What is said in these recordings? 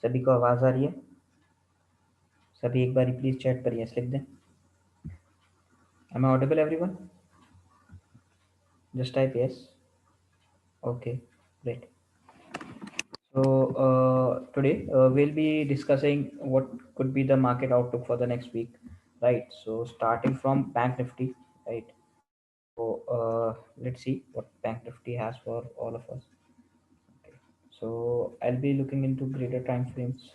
सभी को आवाज़ आ रही है? सभी एक बार प्लीज़ चैट पर यस लिख दें। Am I audible everyone? Just type yes. Okay, great. So today we'll be discussing what could be the market outlook for the next week, right? So starting from Bank Nifty, right? So let's see what Bank Nifty has for all of us. Okay. So I'll be looking into greater time frames.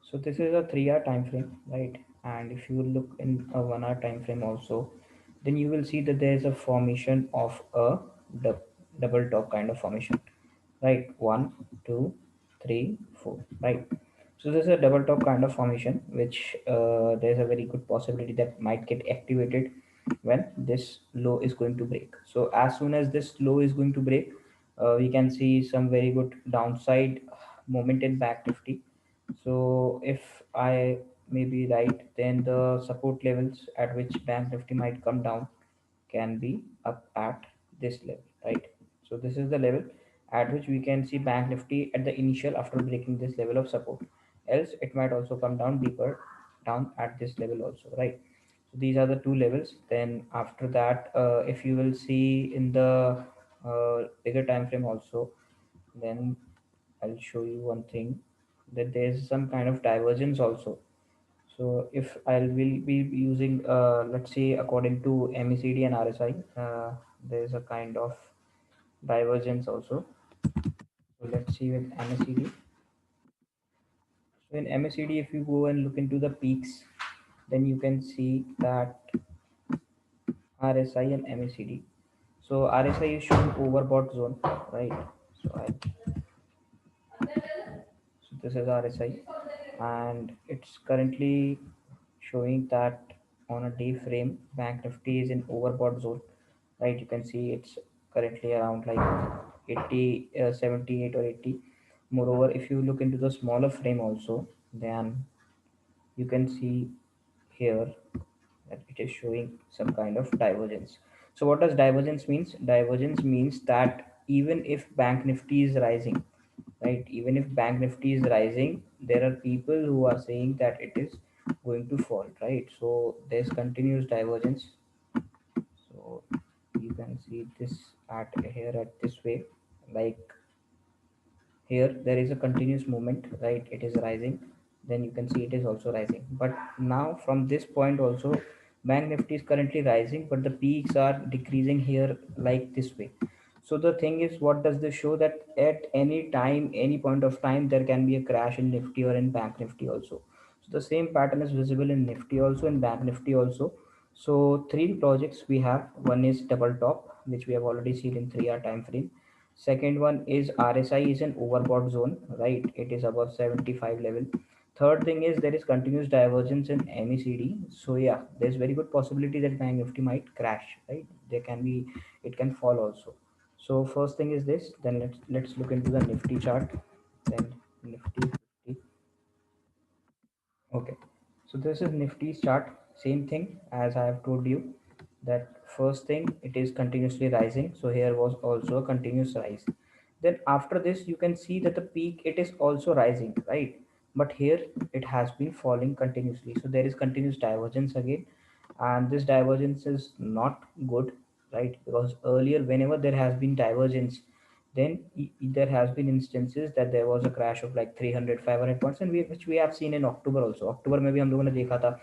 So this is a 3 hour time frame, right? And if you look in a 1 hour time frame also, then you will see that there is a formation of a double top kind of formation, right? One, two, three, four, right? So this is a double top kind of formation, which there's a very good possibility that might get activated when this low is going to break. So as soon as this low is going to break, we can see some very good downside moment in back Nifty. So if I may be right, then the support levels at which Bank Nifty might come down can be up at this level, right? So this is the level at which we can see Bank Nifty at the initial after breaking this level of support. Else it might also come down deeper down at this level also, right? So these are the two levels. Then after that, if you will see in the bigger time frame also, then I'll show you one thing, that there's some kind of divergence also. So if I will be using, let's say according to MECD and RSI, there's a kind of divergence also. So let's see with MECD. So in MECD, if you go and look into the peaks, then you can see that RSI and MECD. So RSI is showing overbought zone, right? So so this is RSI, and it's currently showing that on a day frame, Bank Nifty is in overbought zone, right? You can see it's currently around like 80, 78 or 80. Moreover, if you look into the smaller frame also, then you can see here that it is showing some kind of divergence. So what does divergence means? Divergence means that even if Bank Nifty is rising, right? Even if Bank Nifty is rising, there are people who are saying that it is going to fall, right? So there's continuous divergence. So you can see this at here at this way, like here there is a continuous movement, right? It is rising, then you can see it is also rising. But now from this point also, Bank Nifty is currently rising, but the peaks are decreasing here like this way. So the thing is, what does this show? That at any time, any point of time, there can be a crash in Nifty or in Bank Nifty also. So the same pattern is visible in Nifty also, in Bank Nifty also. So three projects we have. One is double top, which we have already seen in 3 hour time frame. Second one is RSI is an overbought zone, right? It is above 75 level. Third thing is there is continuous divergence in MECD. So yeah, there's very good possibility that Bank Nifty might crash, right? There can be, it can fall also. So first thing is this. Then let's look into the Nifty chart. Then Nifty 50. Okay, so this is Nifty's chart. Same thing as I have told you, that first thing, it is continuously rising. So here was also a continuous rise. Then after this, you can see that the peak, it is also rising, right? But here it has been falling continuously. So there is continuous divergence again, and this divergence is not good, right? Because earlier, whenever there has been divergence, then there has been instances that there was a crash of like 300 500 points, and which we have seen in October also. अक्टूबर में भी हम लोगों ने देखा था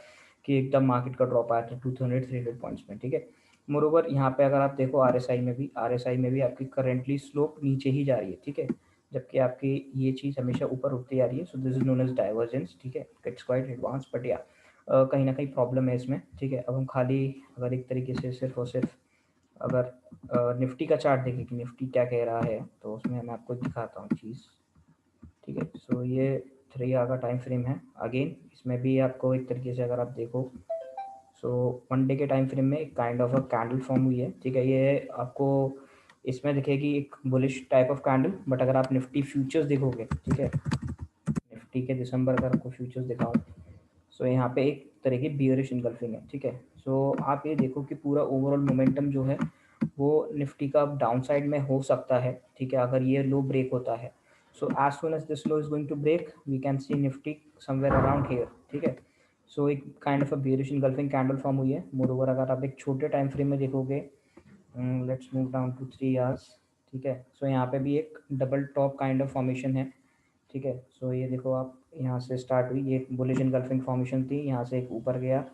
कि एकदम market का ड्रॉप आया था 200 300 पॉइंट्स में, ठीक है। मोरोवर यहाँ पे अगर आप देखो आरएसआई में भी आपकी करेंटली स्लोप नीचे ही जा रही है, ठीक है, जबकि आपकी ये चीज़ हमेशा ऊपर उठती आ रही है। So this is known as divergence, ठीक है। इट्स क्वाइट एडवांस, बट या कहीं ना कहीं प्रॉब्लम है इसमें, ठीक है। अब हम खाली अगर एक तरीके से सिर्फ और सिर्फ अगर निफ्टी का चार्ट देखें कि निफ्टी क्या कह रहा है, तो उसमें मैं आपको दिखाता हूँ चीज़, ठीक है। सो ये 3 आवर का टाइम फ्रेम है। अगेन इसमें भी आपको एक तरीके से अगर आप देखो, सो 1 डे के टाइम फ्रेम में एक kind of a candle form हुई है, ठीक है। ये आपको इसमें दिखेगी एक bullish type of candle, but अगर आप निफ्टी फ्यूचर्स देखोगे, ठीक है, निफ्टी के दिसंबर का आपको फ्यूचर्स दिखाऊँ, सो यहाँ पे एक तरह की बियरिश इनगल्फिंग है, ठीक है। सो आप ये देखो कि पूरा ओवरऑल मोमेंटम जो है वो निफ्टी का डाउन साइड में हो सकता है, ठीक है, अगर ये लो ब्रेक होता है। So as soon as this low is going to break, we can see Nifty somewhere around here, ठीक है. सो एक kind of a bearish engulfing candle form हुई है. मोर ओवर अगर आप एक छोटे टाइम फ्रेम में देखोगे, let's move down to 3 hours, ठीक है. सो यहाँ पे भी एक double top kind of formation है, ठीक है. सो ये देखो आप, यहाँ से स्टार्ट हुई, ये बुलिश इनगल्फिंग फॉर्मेशन थी, यहाँ से एक ऊपर गया,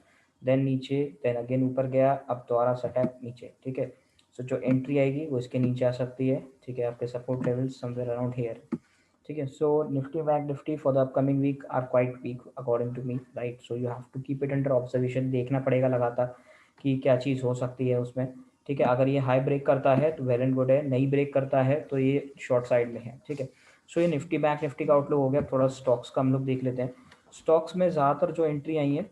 देन नीचे, देन अगेन ऊपर गया, अब दोबारा सटैप नीचे, ठीक है. सो जो एंट्री आएगी वो इसके नीचे आ सकती है, ठीक है. आपके support level somewhere around here, ठीक है. So Nifty bank Nifty for the upcoming week are quite weak according to me, right. So you have to keep it under observation, देखना पड़ेगा लगातार कि क्या चीज़ हो सकती है उसमें, ठीक है. अगर ये हाई ब्रेक करता है तो वेल एंड गुड है, नहीं ब्रेक करता है तो ये शॉर्ट साइड में है, ठीक है. सो ये निफ्टी बैंक निफ्टी का आउटलुक हो गया. थोड़ा स्टॉक्स का हम लोग देख लेते हैं. स्टॉक्स में ज़्यादातर जो एंट्री आई है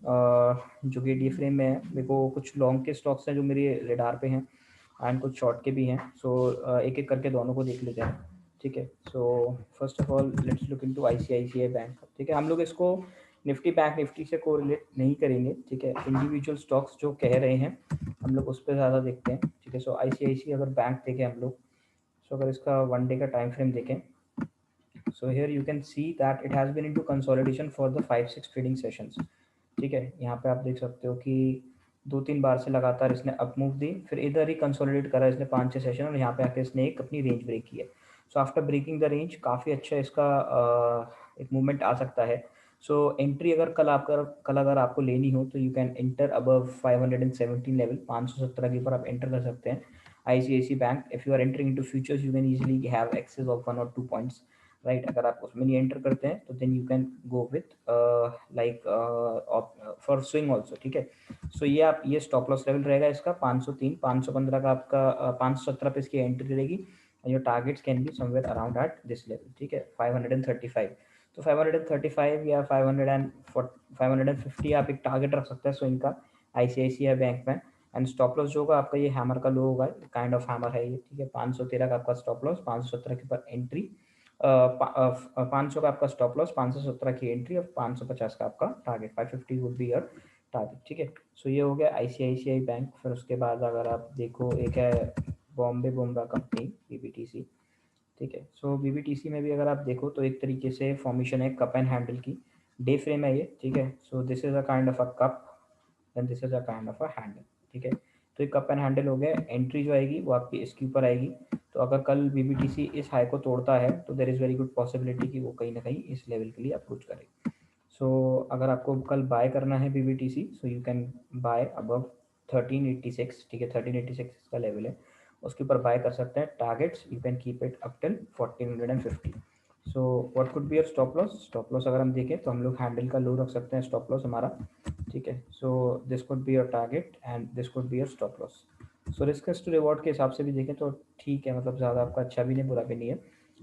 जो कि डी फ्रेम में है, मेरे को कुछ लॉन्ग के स्टॉक्स हैं जो मेरे रेडार पे हैं, एंड कुछ शॉर्ट के भी हैं. सो एक एक करके दोनों को देख लेते हैं, ठीक है. So first of all let's look into ICICI bank, ठीक है. हम लोग इसको निफ्टी बैंक निफ्टी से कोरिलेट नहीं करेंगे, ठीक है. इंडिविजुअल स्टॉक्स जो कह रहे हैं हम लोग उस पर ज़्यादा देखते हैं, ठीक है. सो आईसीआईसी अगर बैंक देखें हम लोग, सो अगर इसका 1 डे का टाइम फ्रेम देखें, so here you can see that it has been into consolidation for the 5-6 trading sessions, ठीक है. यहाँ पे आप देख सकते हो कि 2-3 बार से लगातार इसने अप मूव दी, फिर इधर ही कंसोलिडेट करा इसने 5-6 सेशन, और यहाँ पे आके इसने एक अपनी रेंज ब्रेक की है. So after breaking the range काफ़ी अच्छा इसका एक मूवमेंट आ सकता है. सो एंट्री अगर कल अगर आपको लेनी हो तो you can enter above 517 level, 517 के ऊपर आप एंटर कर सकते हैं ICICI bank. If you are entering into futures you can easily have access of 1 or 2 points, right. अगर आप उसमें नहीं एंटर करते हैं तो then you can go with like for swing also, ठीक है. सो ये आप, ये स्टॉप लॉस लेवल रहेगा इसका 503, 515 का आपका 517 पे इसकी एंट्री रहेगी. Your targets can be somewhere around at this level, ठीक है. 535, तो 535 या 550 आप एक टारगेट रख सकते हैं स्विंग का आईसीआईसीआई बैंक में. एंड स्टॉप लॉस जो होगा आपका, ये हैमर का लो होगा, काइंड ऑफ हैमर है ये, ठीक है. 513 का आपका स्टॉप लॉस, 517 के ऊपर एंट्री, 500 का आपका स्टॉप लॉस, 517 की एंट्री, और 550 का आपका target, 550 would be your target, ठीक है. सो ये हो गया आईसीआईसीआई बैंक. फिर उसके बाद अगर आप देखो, एक है बॉम्बे बुमरा कंपनी, बीबीटीसी, ठीक है. सो बीबीटीसी में भी अगर आप देखो तो एक तरीके से फॉर्मेशन है कप एंड हैंडल की, डे फ्रेम है ये, ठीक है. So this is a kind of a cup and this is a kind of a handle, ठीक है. तो एक कप एंड हैंडल हो गया. एंट्री जो आएगी वो आपकी इसके ऊपर आएगी. तो अगर कल बीबीटीसी इस हाई को तोड़ता है तो there is very good possibility कि वो कहीं ना कहीं इस लेवल के लिए अप्रोच करे. सो अगर आपको कल बाय करना है BBTC, so you can buy above 1386, ठीक है. 1386 का लेवल है, उसके ऊपर बाय कर सकते हैं. Targets you can keep it up till 1450. So what could be your stop loss? Stop loss अगर हम देखें तो हम लोग हैंडल का लो रख सकते हैं स्टॉप लॉस हमारा, ठीक है. So this could be your target and this could be your stop loss. So risk to reward के हिसाब से भी देखें तो ठीक है, मतलब ज़्यादा आपका अच्छा भी नहीं बुरा भी नहीं है,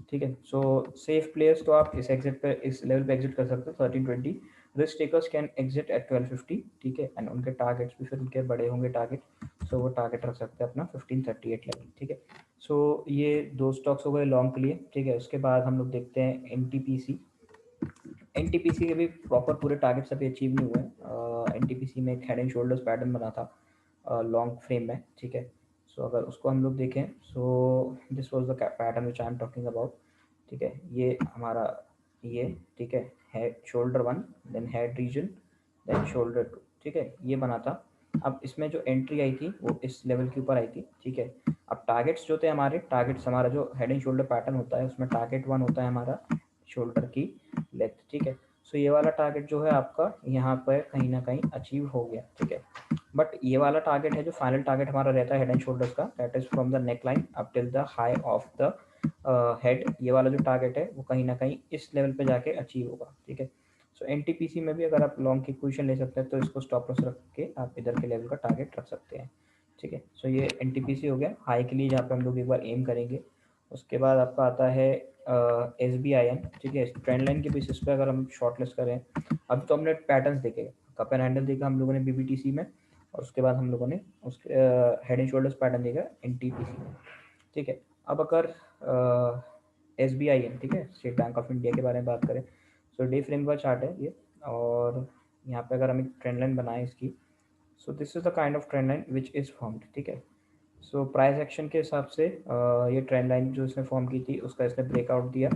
ठीक है. सो सेफ प्लेयर्स तो आप इस एग्जिट पे, इस लेवल पे एग्जिट कर सकते हो 1320. Risk takers can exit at 1250, ठीक है. एंड उनके टारगेट्स भी फिर उनके बड़े होंगे टारगेट, सो वो टारगेट रख सकते हैं अपना 1538 लेवल, ठीक है. सो ये दो स्टॉक्स हो गए लॉन्ग के लिए, ठीक है. उसके बाद हम लोग देखते हैं एनटीपीसी. एनटीपीसी के भी प्रॉपर पूरे टारगेट्स अभी अचीव नहीं हुए. एनटीपीसी में एक हेड एंड शोल्डर्स पैटर्न बना था लॉन्ग फ्रेम में, ठीक है. सो अगर उसको हम लोग देखें, so this was the pattern which I am talking about, ठीक है. ये हमारा, ये, ठीक है, head shoulder 1, then head region, then shoulder 2, ठीक है. ये बना था. अब इसमें जो एंट्री आई थी वो इस लेवल के ऊपर आई थी, ठीक है. अब टारगेट्स जो थे हमारे, टारगेट्स हमारा जो हेड एंड शोल्डर पैटर्न होता है उसमें टारगेट 1 होता है हमारा शोल्डर की लेंथ, ठीक है. सो ये वाला टारगेट जो है आपका यहाँ पर कहीं ना कहीं अचीव हो गया, ठीक है. बट ये वाला टारगेट है जो फाइनल टारगेट हमारा रहता है हेड एंड शोल्डर्स का, that is from the neck line up till the high of the head. ये वाला जो टारगेट है वो कहीं ना कहीं इस लेवल पे जाके अचीव होगा, ठीक है. सो एनटीपीसी में भी अगर आप लॉन्ग की पोजीशन ले सकते हैं तो इसको स्टॉप लॉस रख के आप इधर के लेवल का टारगेट रख सकते हैं, ठीक है. सो ये एनटीपीसी हो गया हाई के लिए जहाँ पे हम लोग एक बार एम करेंगे. उसके बाद आपका आता है एस बी आई एन, ठीक है. ट्रेंड लाइन के बेसिस पे अगर हम शॉर्ट लिस्ट करें, अब तो हमने पैटर्न्स देखे, कप एंड हैंडल देखा हम लोगों ने बीबीटीसी में, और उसके बाद हम लोगों ने उसके हेड एंड शोल्डर्स पैटर्न देखा एनटीपीसी में, ठीक है. अब अगर एस बी आई एन, ठीक है, स्टेट बैंक ऑफ इंडिया के बारे में बात करें, सो डे फ्रेम का चार्ट है ये, और यहाँ पे अगर हम एक ट्रेंड लाइन बनाएं इसकी, सो this is the kind of trend line which is formed, ठीक है. सो प्राइस एक्शन के हिसाब से ये ट्रेंड लाइन जो इसने फॉर्म की थी उसका इसने ब्रेकआउट दिया.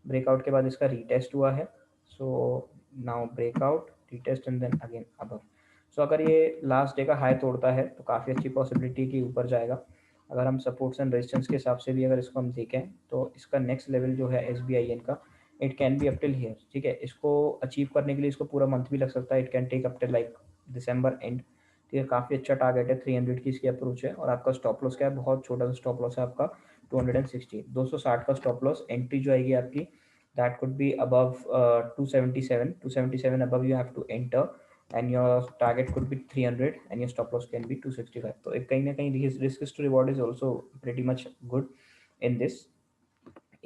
ब्रेकआउट के बाद इसका रीटेस्ट हुआ है, so now breakout, retest and then again above. So अगर ये लास्ट डे का हाई तोड़ता है तो काफ़ी अच्छी पॉसिबिलिटी कि ऊपर जाएगा। अगर हम सपोर्ट्स एंड रेजिस्टेंस के हिसाब से भी अगर इसको हम देखें तो इसका नेक्स्ट लेवल जो है SBIN का, it can be up till here, ठीक है। इसको अचीव करने के लिए इसको पूरा मंथ भी लग सकता है, it can take up till like December end, ठीक है। काफ़ी अच्छा टारगेट है, 300 की इसकी अप्रोच है। और आपका स्टॉप लॉस क्या है, बहुत छोटा सा स्टॉप लॉस है आपका, 260, 260 का स्टॉप लॉस। एंट्री जो आएगी आपकी, that could be above 277, 277 above you have to enter, and your target could be 300 and your stop loss can be 265. तो एक कहीं ना कहीं risk to reward is also pretty much good in this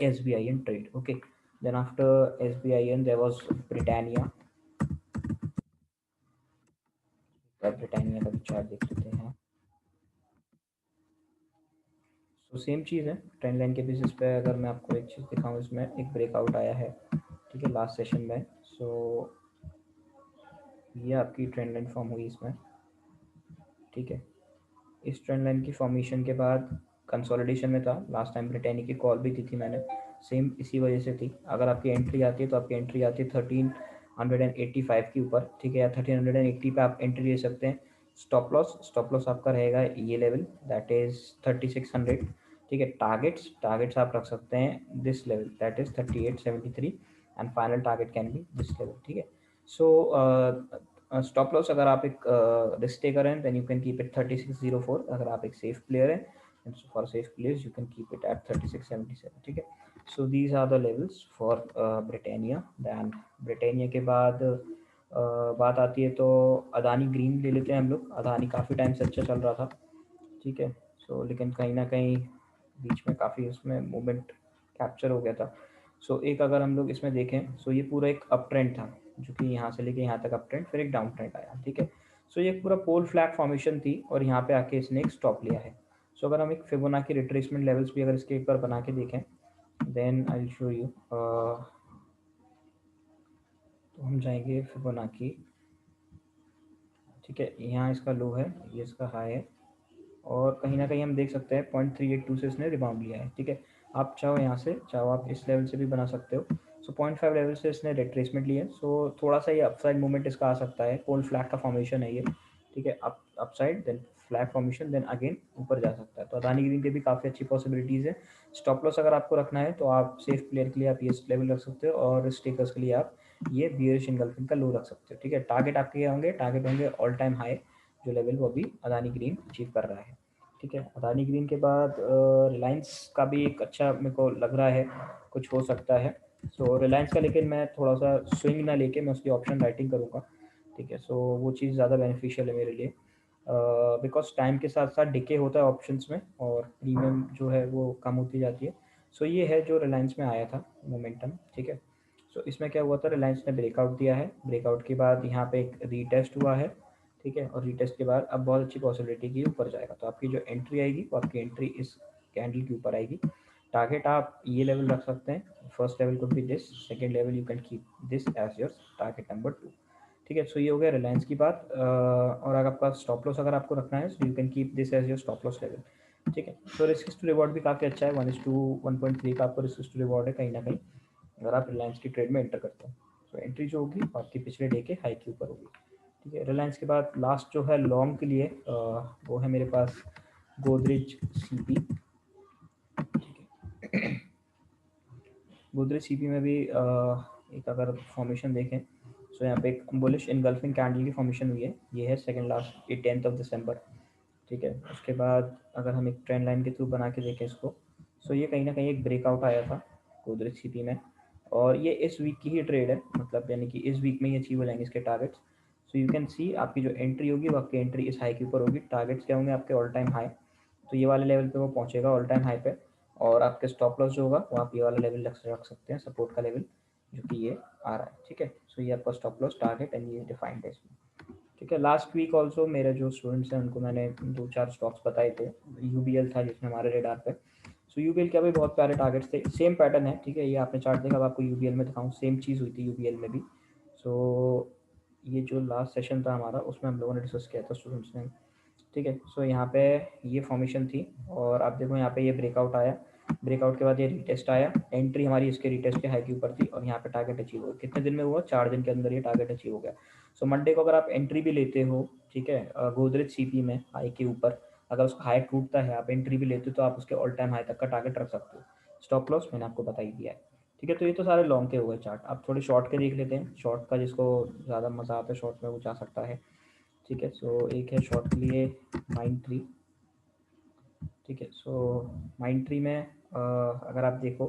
SBIN trade. Okay, then after SBIN there was Britannia. Britannia का भी chart देख लेते हैं। सो सेम चीज़ है, ट्रेंड लाइन के बेसिस पे अगर मैं आपको एक चीज़ दिखाऊं, इसमें एक ब्रेकआउट आया है, ठीक है, लास्ट सेशन में। सो ये आपकी ट्रेंड लाइन फॉर्म हुई इसमें, ठीक है। इस ट्रेंड लाइन की फॉर्मेशन के बाद कंसोलिडेशन में था लास्ट टाइम, ब्रिटानिया की कॉल भी दी थी मैंने, सेम इसी वजह से थी। अगर आपकी एंट्री आती है तो आपकी एंट्री आती है 1385 के ऊपर, ठीक है, या 1380 पे आप एंट्री ले सकते हैं। स्टॉप लॉस आपका रहेगा ये लेवल, दैट इज़ 3600, ठीक है। टारगेट्स आप रख सकते हैं this level, that is 3873, and final target can be this level, ठीक है। सो स्टॉप लॉस अगर आप एक रिस्क टेकर हैं then you can keep it 3604, अगर आप एक सेफ प्लेयर हैं for safe players you can keep it at 3677, ठीक है। So these are the levels for Britannia. Then Britannia के बाद बात आती है तो अदानी ग्रीन ले लेते हैं हम लोग। अदानी काफ़ी टाइम से अच्छा चल रहा था, ठीक है। सो लेकिन कहीं ना कहीं बीच में काफ़ी उसमें मूवमेंट कैप्चर हो गया था। सो एक अगर हम लोग इसमें देखें, सो ये पूरा एक अप ट्रेंड था, जो कि यहाँ से लेके यहाँ तक अप ट्रेंड, फिर एक डाउन ट्रेंड आया, ठीक है। सो ये पूरा पोल फ्लैग फॉर्मेशन थी और यहाँ पे आके इसने एक स्टॉप लिया है। सो अगर हम एक फिबोनाची रिट्रेसमेंट लेवल्स भी अगर इसके एक बार बना के देखें, then I will show you. तो हम जाएंगे फिबोनाची, ठीक है। यहाँ इसका लो है, ये इसका हाई है, और कहीं ना कहीं हम देख सकते हैं 0.382 से इसने रिबाउंड लिया है, ठीक है। आप चाहो यहाँ से, चाहो आप इस लेवल से भी बना सकते हो। सो 0.5 लेवल से इसने रिट्रेसमेंट लिया है, सो थोड़ा सा ये अपसाइड मूवमेंट इसका आ सकता है। पोल फ्लैग का फॉर्मेशन है ये, ठीक है। Upside then flag formation, then again ऊपर जा सकता है। तो अदानी ग्रीन के भी काफ़ी अच्छी पॉसिबिलिटीज़ है। स्टॉप लॉस अगर आपको रखना है तो आप सेफ प्लेयर के लिए आप ये लेवल रख सकते हो, और स्टेकर्स के लिए आप ये बियरिश इनगल्फिंग का लो रख सकते हो, ठीक है। टारगेट आपके क्या होंगे, टारगेट होंगे ऑल टाइम हाई जो लेवल वो अभी अदानी ग्रीन अचीव कर रहा है, ठीक है। अदानी ग्रीन के बाद रिलायंस का भी एक अच्छा मेरे को लग रहा है कुछ हो सकता है। सो रिलायंस का लेकिन मैं थोड़ा सा स्विंग ना लेके मैं उसकी ऑप्शन राइटिंग करूँगा, ठीक है। सो वो चीज़ ज़्यादा बेनिफिशियल है मेरे लिए, बिकॉज टाइम के साथ साथ डिके होता है ऑप्शंस में और प्रीमियम जो है वो कम होती जाती है। सो ये है जो रिलायंस में आया था मोमेंटम, ठीक है। सो इसमें क्या हुआ था, रिलायंस ने ब्रेकआउट दिया है, ब्रेकआउट के बाद यहाँ पे एक रीटेस्ट हुआ है, ठीक है। और रीटेस्ट के बाद अब बहुत अच्छी पॉसिबिलिटी की ऊपर जाएगा। तो आपकी जो एंट्री आएगी वो आपकी एंट्री इस कैंडल के ऊपर आएगी। टारगेट आप ये लेवल रख सकते हैं, first level could be this, second level you can keep this as your target number 2, ठीक है। सो ये हो गया रिलायंस की बात। और अगर आपका स्टॉप लॉस अगर आपको रखना है so you can keep this as your stop loss level, ठीक है। सो रिस्क टू रिवॉर्ड भी काफ़ी अच्छा है, 1:1.3 का आपको रिस्क टू रिवॉर्ड है कहीं ना कहीं अगर आप रिलायंस की ट्रेड में एंटर करते हैं। तो एंट्री जो होगी आपकी पिछले डे के हाई के ऊपर होगी, ठीक है। रिलायंस के बाद लास्ट जो है लॉन्ग के लिए वो है मेरे पास गोदरेज सीपी, ठीक है। गोदरेज सीपी में भी एक अगर फॉर्मेशन देखें, सो यहाँ पे एक बुलिश इनगल्फिंग कैंडल की फॉर्मेशन हुई है, ये है सेकंड लास्ट, ये 10 दिसंबर, ठीक है। उसके बाद अगर हम एक ट्रेंड लाइन के थ्रू बना के देखें इसको, सो ये कहीं ना कहीं एक ब्रेकआउट आया था गोदरेज सीपी में, और ये इस वीक की ही ट्रेड है, मतलब यानी कि इस वीक में ही अचीव हो जाएंगे इसके targets. So you can see आपकी जो एंट्री होगी वो आपकी एंट्री इस हाई के ऊपर होगी। टारगेट्स क्या होंगे आपके, ऑल टाइम हाई, तो ये वाले लेवल पे वो पहुंचेगा ऑल टाइम हाई पे। और आपके स्टॉप लॉस जो होगा वो आप ये वाला लेवल रख सकते हैं, सपोर्ट का लेवल, जो कि ये आ रहा है, ठीक है। सो ये आपका स्टॉप लॉस टारगेट एंड ये डिफाइंड है इसमें, ठीक है। लास्ट वीक ऑल्सो मेरे जो स्टूडेंट्स हैं उनको मैंने 2-4 स्टॉक्स बताए थे। यूबीएल था जिसमें हमारे रेडार पे, सो यूबीएल के भी बहुत प्यारे टारगेट्स थे, सेम पैटर्न है, ठीक है। ये आपने चार्ट देखा, अब आपको यूबीएल में दिखाऊँ, सेम चीज़ हुई थी यूबीएल में भी। सो ये जो लास्ट सेशन था हमारा उसमें हम लोगों ने डिस्कस किया था स्टूडेंट्स ने, ठीक है। सो यहाँ पे ये फॉर्मेशन थी और आप देखो यहाँ पे ये ब्रेकआउट आया, ब्रेकआउट के बाद ये रीटेस्ट आया, एंट्री हमारी इसके रीटेस्ट के हाई के ऊपर थी और यहाँ पे टारगेट अचीव हुआ। कितने दिन में हुआ? 4 दिन के अंदर ये टारगेट अचीव हो गया। सो मंडे को अगर आप एंट्री भी लेते हो, ठीक है, गोदरेज सीपी में हाई के ऊपर, अगर उसका हाई टूटता है, आप एंट्री भी लेते हो, तो आप उसके ऑल टाइम हाई तक का टारगेट रख सकते हो। स्टॉप लॉस मैंने आपको बता ही दिया है। ठीक है, तो ये तो सारे लॉन्ग के हो गए चार्ट। आप थोड़े शॉर्ट के देख लेते हैं। शॉर्ट का जिसको ज़्यादा मज़ा आता है शॉर्ट में वो जा सकता है। ठीक है, सो एक है शॉर्ट के लिए माइंड ट्री। ठीक है, सो माइंड ट्री में अगर आप देखो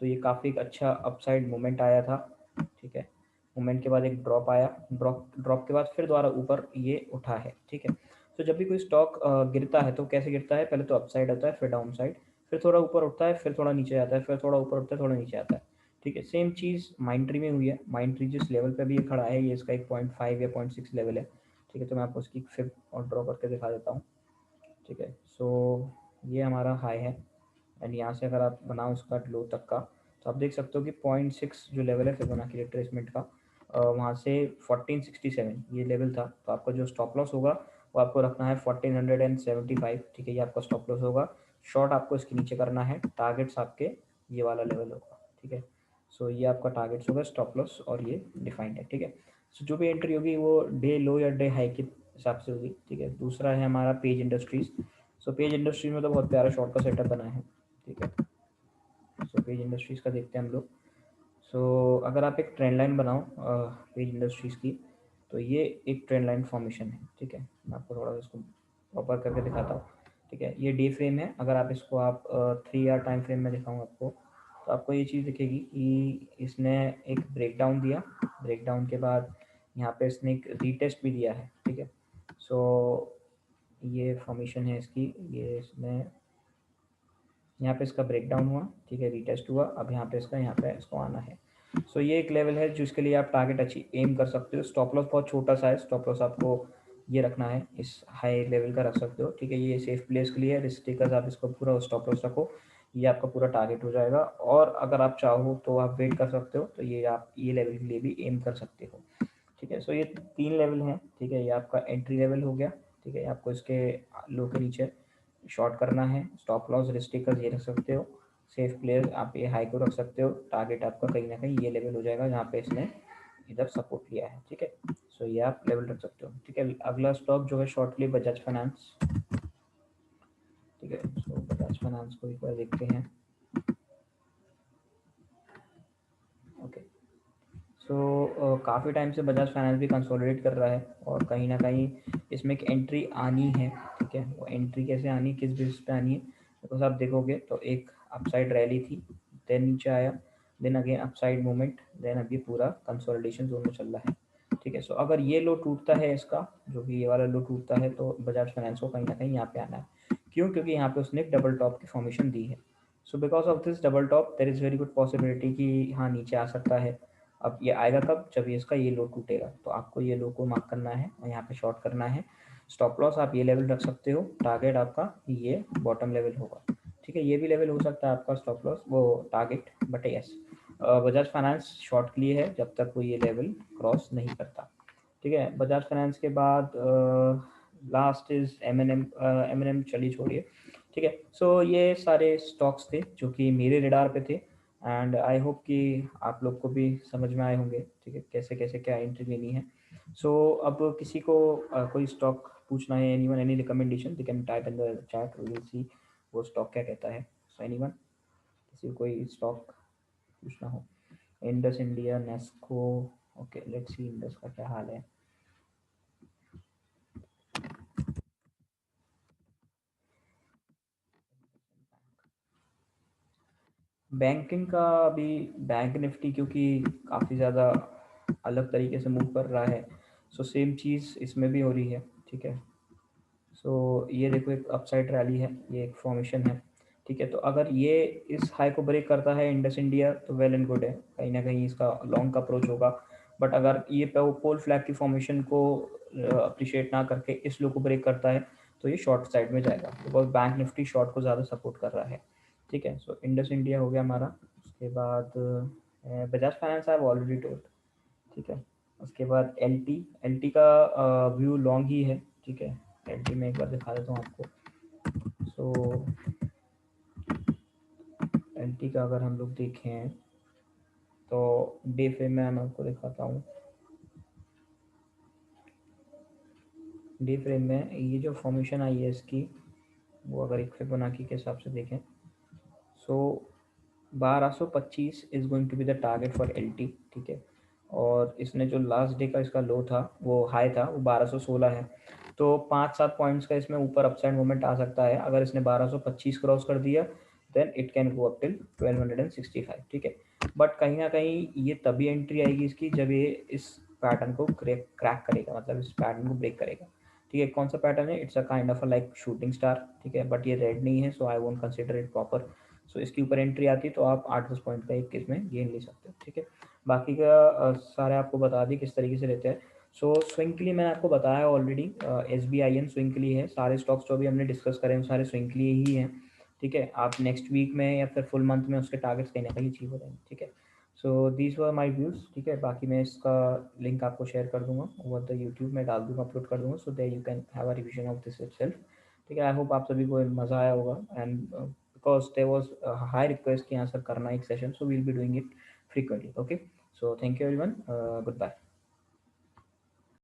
तो ये काफ़ी अच्छा अपसाइड मोमेंट आया था। ठीक है, मोमेंट के बाद एक ड्रॉप आया, ड्रॉप के बाद फिर दोबारा ऊपर ये उठा है। ठीक है, तो जब भी कोई स्टॉक गिरता है तो कैसे गिरता है? पहले तो अपसाइड आता है, फिर डाउन साइड, फिर थोड़ा ऊपर उठता है, फिर थोड़ा नीचे आता है, फिर थोड़ा ऊपर उठता है, थोड़ा नीचे आता है। ठीक है, सेम चीज़ माइंड ट्री में हुई है। माइंड ट्री जिस लेवल पे भी ये खड़ा है, ये इसका एक 0.5 या 0.6 लेवल है। ठीक है, तो मैं आपको उसकी फिर और ड्रॉ करके दिखा देता हूँ। ठीक है, सो ये हमारा हाई है एंड यहाँ से अगर आप बनाओ इसका लो तक का, तो आप देख सकते हो कि 0.6 जो लेवल है फिबोनाची रिट्रेसमेंट का, वहाँ से 1467 ये लेवल था। तो आपका जो स्टॉप लॉस होगा वो आपको रखना है 1475। ठीक है, ये आपका स्टॉप लॉस होगा। शॉर्ट आपको इसके नीचे करना है। टारगेट्स आपके ये वाला लेवल होगा। ठीक है, सो ये आपका टारगेट्स होगा, स्टॉप लॉस, और ये डिफाइंड है। ठीक है, सो जो भी एंट्री होगी वो डे लो या डे हाई के हिसाब से होगी। ठीक है, दूसरा है हमारा page industries. So page industries में तो बहुत प्यारा शॉर्ट का सेटअप बना है। ठीक है, सो पेज इंडस्ट्रीज का देखते हैं हम लोग। सो अगर आप एक ट्रेंड लाइन बनाओ पेज इंडस्ट्रीज की, तो ये एक ट्रेंड लाइन फॉर्मेशन है। ठीक है, मैं आपको थोड़ा सा इसको प्रॉपर करके दिखाता हूँ। ठीक है, ये डे फ्रेम है। अगर आप इसको आप 3 ईयर टाइम फ्रेम में दिखाऊँ आपको, तो आपको ये चीज़ दिखेगी कि इसने एक ब्रेक डाउन दिया। ब्रेक डाउन के बाद यहाँ पे इसने एक रीटेस्ट भी दिया है। ठीक है, सो ये फॉर्मेशन है इसकी। ये इसमें यहाँ पे इसका ब्रेकडाउन हुआ। ठीक है, रीटेस्ट हुआ। अब यहाँ पे इसको आना है। सो ये एक लेवल है जिसके लिए आप टारगेट अच्छी एम कर सकते हो। स्टॉप लॉस बहुत छोटा सा है। स्टॉप लॉस आपको ये रखना है, इस हाई लेवल का रख सकते हो। ठीक है, ये सेफ प्लेस के लिए है। रिस्क टेकर्स आप इसको पूरा स्टॉप लॉस रखो, ये आपका पूरा टारगेट हो जाएगा। और अगर आप चाहो तो आप वेट कर सकते हो, तो ये आप ये लेवल के लिए भी एम कर सकते हो। ठीक है, सो ये 3 लेवल हैं। ठीक है, ये आपका एंट्री लेवल हो गया। ठीक है, आपको इसके लो के नीचे शॉर्ट करना है। स्टॉप लॉस रिस्ट्रिक्टर्स ये रख सकते हो। सेफ प्लेयर आप ये हाई को रख सकते हो। टारगेट आपका कहीं ना कहीं ये लेवल हो जाएगा जहाँ पे इसने इधर सपोर्ट लिया है। ठीक है, सो ये आप लेवल रख सकते हो। ठीक है, अगला स्टॉक जो है शॉर्टली बजाज फाइनेंस। ठीक है, सो बजाज फाइनेंस को एक बार देखते हैं। ओके, सो काफ़ी टाइम से बजाज फाइनेंस भी कंसोलिडेट कर रहा है और कहीं ना कहीं इसमें एक एंट्री आनी है। ठीक है, वो एंट्री कैसे आनी, किस बेसिस पे आनी है, बिकॉज आप देखोगे तो एक अपसाइड रैली थी, देन नीचे आया, then again upside movement, then अभी पूरा कंसोलिडेशन जोन में चल रहा है। ठीक है, सो अगर ये लो टूटता है इसका, जो कि ये वाला लो टूटता है, तो बजाज फाइनेंस को कहीं ना कहीं यहाँ पे आना है। क्यों? क्योंकि यहाँ पे उसने एक डबल टॉप की फॉर्मेशन दी है। So because of this double top there is very good possibility कि हाँ नीचे आ सकता है। अब ये आएगा कब? जब ये इसका ये लो टूटेगा। तो आपको ये लो को मार्क करना है और यहाँ पे शॉर्ट करना है। स्टॉप लॉस आप ये लेवल रख सकते हो। टारगेट आपका ये बॉटम लेवल होगा। ठीक है, ये भी लेवल हो सकता है आपका स्टॉप लॉस वो target, but yes Bajaj finance short के लिए है जब तक वो ये लेवल क्रॉस नहीं करता। ठीक है, बजाज फाइनेंस के बाद last is M and M चलिए छोड़िए। ठीक है, सो ये सारे स्टॉक्स थे जो कि मेरे रेडार पे थे एंड आई होप कि आप लोग को भी समझ में आए होंगे। ठीक है, कैसे कैसे क्या एंट्री लेनी है। सो अब किसी को कोई स्टॉक पूछना है, anyone any recommendation they can type in the chat, we will see वो स्टॉक क्या कहता है। सो एनीवन, किसी को कोई स्टॉक पूछना हो, Indus India, Nesco. Okay, let's see Indus का क्या हाल है। बैंकिंग का अभी बैंक निफ्टी क्योंकि काफ़ी ज़्यादा अलग तरीके से मूव कर रहा है, सो सेम चीज़ इसमें भी हो रही है। ठीक है, सो ये देखो एक अपसाइड रैली है, ये एक फॉर्मेशन है। ठीक है, तो अगर ये इस हाई को ब्रेक करता है इंडस इंडिया तो वेल एंड गुड है, कहीं ना कहीं इसका लॉन्ग का अप्रोच होगा। बट अगर ये पोल फ्लैग की फॉर्मेशन को अप्रिशिएट ना करके इस लो को ब्रेक करता है तो ये शॉर्ट साइड में जाएगा, बिकॉज बैंक निफ्टी शॉर्ट को ज़्यादा सपोर्ट कर रहा है। ठीक है, सो इंडस इंडिया हो गया हमारा। उसके बाद Bajaj finance I have already told. ठीक है, उसके बाद एल टी का व्यू लॉन्ग ही है। ठीक है, एल टी में एक बार दिखा देता हूँ आपको। सो एलटी का अगर हम लोग देखें तो डे फ्रेम में मैं आपको दिखाता हूँ। डे फ्रेम में ये जो फॉर्मेशन आई है इसकी, वो अगर एक फिबोनाची के हिसाब से देखें, so 1225 is going to be the target for LT, ठीक है। और इसने जो लास्ट डे का इसका लो था, वो हाई था, वो 1216 है। तो 5-7 पॉइंट्स का इसमें ऊपर अपसाइड मूवमेंट आ सकता है। अगर इसने 1225 क्रॉस कर दिया then it can go up till 1265, ठीक है। बट कहीं ना कहीं ये तभी एंट्री आएगी इसकी जब ये इस पैटर्न को क्रैक करेगा, मतलब इस पैटर्न को ब्रेक करेगा, ठीक है। कौन सा पैटर्न है? It's a kind of a like shooting star, ठीक है, बट ये रेड नहीं है, so I won't consider it proper. So इसके ऊपर एंट्री आती है तो आप 8-10 पॉइंट का एक इसमें गेन ले सकते हो, ठीक है। बाकी का सारे आपको बता दी किस तरीके से रहते हैं। सो स्विंग के लिए मैंने आपको बताया already, S B I N swing के लिए है। सारे स्टॉक्स जो भी हमने डिस्कस करें वो सारे स्विंग के लिए ही हैं, ठीक है। आप नेक्स्ट वीक में या फिर फुल मंथ में उसके टारगेट्स कहीं ना कहीं अचीव हो जाएंगे, ठीक है। So these were my views, ठीक है। बाकी मैं इसका लिंक आपको शेयर कर दूंगा ओवर द यूट्यूब में, डाल दूंगा, अपलोड कर दूंगा, so that you can have a revision of this itself, ठीक है। आई होप आप सभी को मज़ा आया होगा, and because there was a high request कि हाँ सर करना एक session, so we'll be doing it frequently, okay. So thank you everyone, goodbye.